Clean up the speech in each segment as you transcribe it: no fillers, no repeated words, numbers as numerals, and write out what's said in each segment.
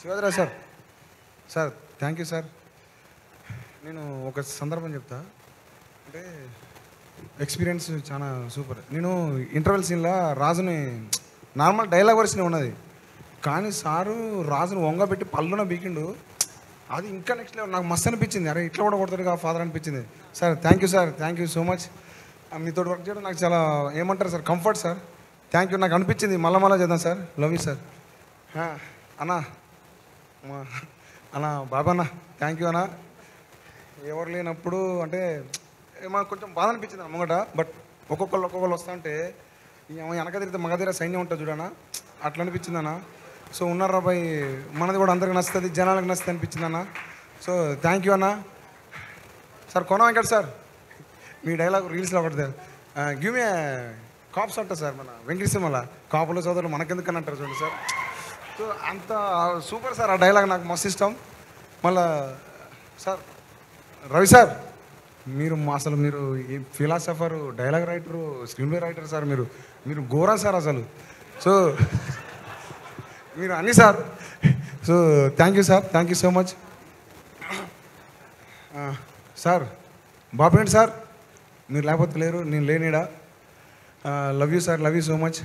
Shivaji Rao sir sir thank you sir. నేను ఒక సందర్భం చెప్తా. అంటే ఎక్స్పీరియన్స్ చాలా సూపర్. నేను ఇంటర్వెల్ సీన్లో రాజుని నార్మల్ డైలాగ్ వర్షన్ ఉన్నది, కానీ సారు రాజుని వంగబెట్టి పళ్ళున బీకిండు. అది ఇంకా నెక్స్ట్ లెవెల్. నాకు మస్తు అనిపించింది, అరే ఇట్లా కూడా కొడతాడు ఫాదర్ అనిపించింది. Sir thank you sir, thank you so much. మీతో వర్క్ చేయడం నాకు చాలా ఏమంటారు sir comfort sir. Thank you. నాకు అనిపించింది మళ్ళా చేద్దాం సార్. Love you sir. అన్నా అన్నా బాబా అన్న థ్యాంక్ యూ అన్న. ఎవరు లేనప్పుడు అంటే మాకు కొంచెం బాధ అనిపించింది అమ్మగట. బట్ ఒక్కొక్కళ్ళు వస్తా అంటే వెనక తిరిగితే మగ దగ్గర సైన్యం ఉంటుంది చూడనా, అట్లా అనిపించింది అన్న. సో ఉన్నారా బాయ్, మనది కూడా అందరికి నచ్చుతుంది, జనాలకు నచ్చుతుంది అనిపించింది అన్న. సో థ్యాంక్ యూ అన్న. సార్ కొన వెంకట సార్, మీ డైలాగ్ రీల్స్లో ఒకటి గివ్ మీ కాప్స్ అంటారు సార్. మన వెంకటేశ్వర కాపుల సోదరులు మనకెందుకని అంటారు చూడండి సార్. సో అంత సూపర్ సార్ ఆ డైలాగ్, నాకు మస్తు ఇష్టం. మళ్ళా సార్ రవి సార్, మీరు అసలు మీరు ఈ philosopher, dialogue writer, screenplay writer sir. మీరు ఘోరం సార్ అసలు. సో మీరు అన్నీ sir. So thank you sir, thank you so much sir. బాపేంటి సార్, మీరు లేకపోతే లేరు, నేను లేనిడా. Love you sir, love you so much.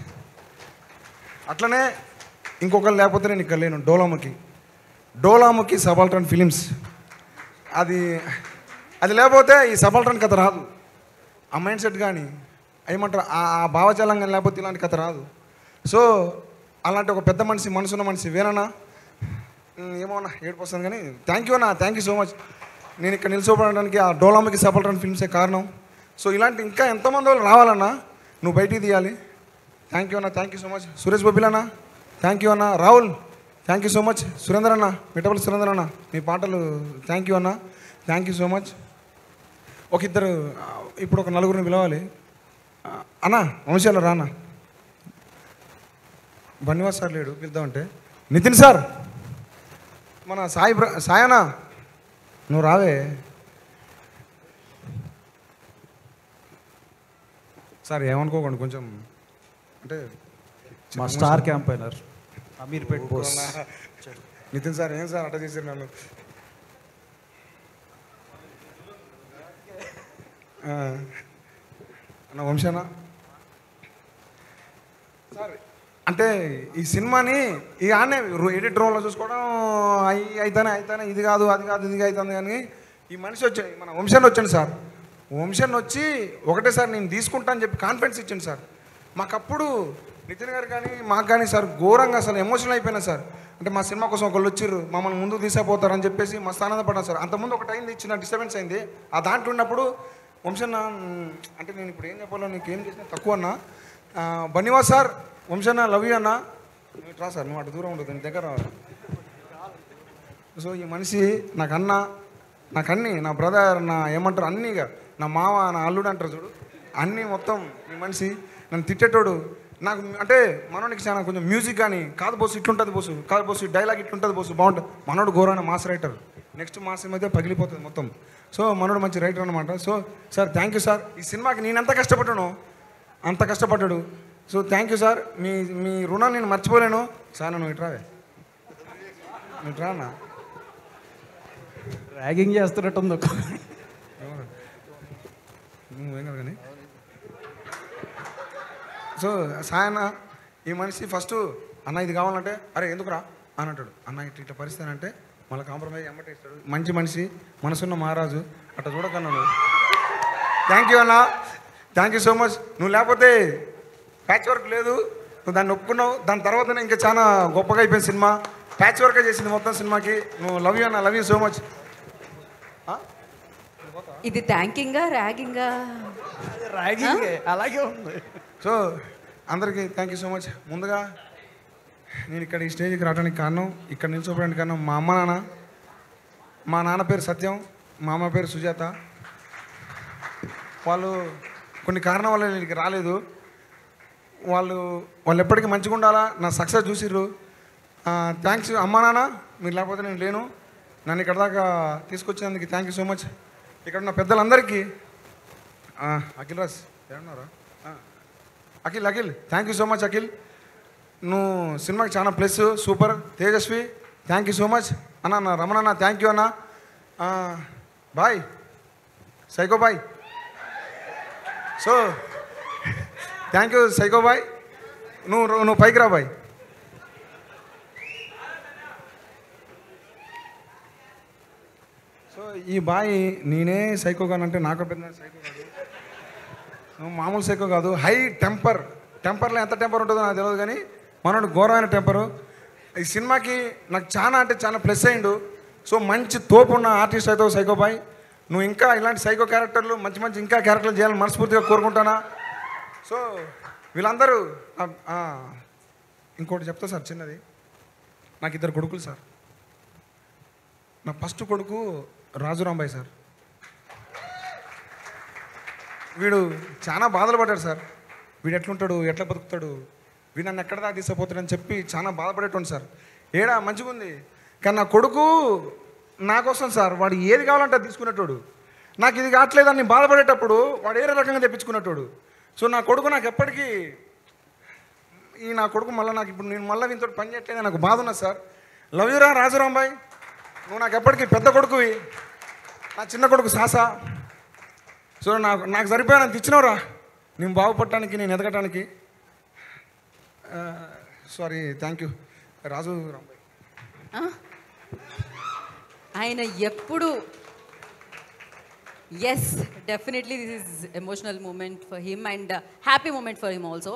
అట్లనే ఇంకొకరు లేకపోతే నేను ఇక్కడ లేను. డోలాముఖి సబాల్టర్న్ ఫిలిమ్స్, అది లేకపోతే ఈ సబాల్టర్న్ కథ రాదు. ఆ మైండ్ సెట్ కానీ ఏమంటారు ఆ భావజాలం కానీ లేకపోతే ఇలాంటి కథ రాదు. సో అలాంటి ఒక పెద్ద మనిషి, మనసున్న మనిషి వేనన్నా. ఏమోనా ఏడుపు వస్తుంది కానీ థ్యాంక్ యూ అన్న, థ్యాంక్ యూ సో మచ్. నేను ఇక్కడ నిలిచిపోవడానికి ఆ డోలాముఖి సబాల్టర్న్ ఫిల్మ్సే కారణం. సో ఇలాంటి ఇంకా ఎంతోమంది వాళ్ళు రావాలన్నా, నువ్వు బయటికి తీయాలి. థ్యాంక్ యూ అన్న, thank you so much. Suresh Bobbili అన్న థ్యాంక్ యూ అన్న. Rahul thank you so much. Surender అన్న, మిఠపల్లి సురేందర్ అన్న, మీ పాటలు థ్యాంక్ యూ అన్న, థ్యాంక్ యూ సో మచ్. ఇద్దరు ఇప్పుడు ఒక నలుగురిని పిలవాలి అన్న. వంశాలు రానా, బన్నివాస్ సార్ లేడు, పిలుద్దామంటే. నితిన్ సార్, మన సాయనా నువ్వు రావే సార్. ఏమనుకోకండి, కొంచెం అంటే మా star campaigner Ameerpet Bose Nitin sir. ఏం సార్ అట్ట చేశారు నన్ను. అన్న వంశానా సార్, అంటే ఈ సినిమాని ఇక ఆనే ఎడిట్ రోల్లో చూసుకోవడం అయితేనే ఇది కాదు అది కాదు ఇది అవుతుంది. కానీ ఈ మనిషి వచ్చాడు, మన వంశాన్ని వచ్చాను సార్. వంశాన్ని వచ్చి ఒకటే సార్ నేను తీసుకుంటా అని చెప్పి కాన్ఫిడెన్స్ ఇచ్చాను సార్. మాకప్పుడు నితిన్ గారు కానీ మాకు కానీ సార్ ఘోరంగా అసలు ఎమోషనల్ అయిపోయినా సార్. అంటే మా సినిమా కోసం ఒకళ్ళు వచ్చిర్రు, మమ్మల్ని ముందుకు తీసుకుపోతారని చెప్పేసి మస్తు ఆనందపడ్డాను సార్. అంతకుముందు ఒకటి అయింది, చిన్న డిస్టర్బెన్స్ అయింది. ఆ దాంట్లో ఉన్నప్పుడు వంశన్న అంటే నేను ఇప్పుడు ఏం చెప్పాలో నీకు ఏం చేసినా తక్కువ అన్నా. బన్నివాస్ సార్, వంశన్న లవ్ యూ అన్న. నువ్వు రా సార్, నువ్వు అటు దూరం ఉంటుంది, నీ దగ్గర రావాలి. సో ఈ మనిషి నాకు అన్న, నాకు అన్నీ, నా బ్రదర్, నా ఏమంటారు అన్నీగా, నా మామ, నా అల్లుడు అంటారు చూడు, అన్నీ మొత్తం ఈ మనిషి. నన్ను తిట్టేటోడు. నాకు అంటే మనోడికి చాలా కొంచెం మ్యూజిక్ కానీ కాదు బోసు ఇట్లుంటుంది బోసు, కాదు బోసు డైలాగ్ ఇట్లుంటుంది బోసు బాగుంటుంది. మనోడు ఘోరమైన మాస్ రైటర్. నెక్స్ట్ మాస్ అయితే పగిలిపోతుంది మొత్తం. సో మనోడు మంచి రైటర్ అనమాట. So sir thank you sir. ఈ సినిమాకి నేను ఎంత కష్టపడ్డానో అంత కష్టపడ్డాడు. So thank you sir. మీ రుణం నేను మర్చిపోలేను సార్. నువ్వు ఇట్రావే, ఇట్రా అన్న. ర్యాగింగ్ చేస్తున్నట్టుంది. నువ్వేం కాదు కానీ. సో సాయన్న ఈ మనిషి ఫస్ట్ అన్న ఇది కావాలంటే అరే ఎందుకురా అని అంటాడు. అన్న ఇట్లా పరిస్థితి అంటే మళ్ళీ కాంప్రమైజ్ ఎమ్మటే ఇస్తాడు. మంచి మనిషి, మనసున్న మహారాజు. అట్లా చూడకన్నా నువ్వు. థ్యాంక్ యూ అన్న, థ్యాంక్ యూ సో మచ్. నువ్వు లేకపోతే ప్యాచ్ వర్క్ లేదు, నువ్వు దాన్ని ఒప్పుకున్నావు. దాని తర్వాతనే ఇంకా చాలా గొప్పగా అయిపోయింది సినిమా. ప్యాచ్ వర్కే చేసింది మొత్తం సినిమాకి. నువ్వు లవ్ యూ అన్న, లవ్ యూ సో మచ్. ఇది థ్యాంకింగా ర్యాగింగా? ర్యాగింగ్ అలాగే ఉంది. సో అందరికీ థ్యాంక్ యూ సో మచ్. ముందుగా నేను ఇక్కడ ఈ స్టేజ్కి రావడానికి కారణం, ఇక్కడ నిల్చోవడానికి కారణం మా అమ్మ నాన్న. మా నాన్న పేరు సత్యం, మా అమ్మ పేరు సుజాత. వాళ్ళు కొన్ని కారణం వల్ల నేను ఇక్కడికి రాలేదు. వాళ్ళు ఎప్పటికీ మంచిగా ఉండాలా, నా సక్సెస్ చూసిర్రు. థ్యాంక్స్ అమ్మా నాన్న, మీరు లేకపోతే నేను లేను. నన్ను ఇక్కడ దాకా తీసుకొచ్చినందుకు థ్యాంక్ యూ సో మచ్. ఇక్కడ ఉన్న పెద్దలందరికీ అఖిల్ రాజ్ ఏమన్నారా, Akhil thank you so much Akhil. నువ్వు సినిమాకి చాలా plus, super. Tejaswi thank you so much అన్న. రమణ అన్న థ్యాంక్ యూ అన్న. Boy psycho boy. So thank you psycho boy. నువ్వు పైకి రా బాయ్. సో ఈ బాయ్ నేనే సైకో కానంటే నాకు పెద్ద సైకో కాదు, నువ్వు మామూలు సైకో కాదు. హై టెంపర్లో ఎంత టెంపర్ ఉంటుందో నాకు తెలియదు, కానీ మనోడు ఘోరమైన టెంపరు. ఈ సినిమాకి నాకు చాలా అంటే చాలా ప్లస్ అయ్యిండు. సో మంచి తోపు ఉన్న ఆర్టిస్ట్ అయితే సైకో బాయ్. నువ్వు ఇంకా ఇలాంటి సైకో క్యారెక్టర్లు మంచి ఇంకా క్యారెక్టర్లు చేయాలని మనస్ఫూర్తిగా కోరుకుంటానా. సో వీళ్ళందరూ ఇంకోటి చెప్తా సార్ చిన్నది. నాకు 2 కొడుకులు సార్. నా ఫస్ట్ కొడుకు రాజురాంబాయ్ సార్. వీడు చాలా బాధలు పడ్డాడు సార్. వీడు ఎట్లుంటాడు, ఎట్లా బతుకుతాడు, వీడు నన్ను ఎక్కడ దాకా తీసుకుపోతాడని చెప్పి చాలా బాధపడేటోండి సార్. ఏడా మంచిగా ఉంది, కానీ నా కొడుకు నా కోసం సార్ వాడు ఏది కావాలంటే అది తీసుకునేటోడు. నాకు ఇది కావట్లేదని నేను బాధపడేటప్పుడు వాడు ఏరే రకంగా తెప్పించుకునేటోడు. సో నా కొడుకు నాకు ఎప్పటికీ నా కొడుకు మళ్ళీ నాకు ఇప్పుడు నేను మళ్ళీ వీనితో పని చేయట్లేదు, నాకు బాధ ఉన్నది సార్. లవ్ యూరా రాజురాంబాయ్. నువ్వు నాకు ఎప్పటికీ పెద్ద కొడుకువి, నా చిన్న కొడుకు సాసా. సో నాకు సరిపోయాను ఇచ్చినవరా నేను బాగుపడటానికి, నేను ఎదగటానికి. Sorry thank you Raju Rambai. ఆయన ఎప్పుడు yes definitely this is emotional moment for him and happy moment for him also.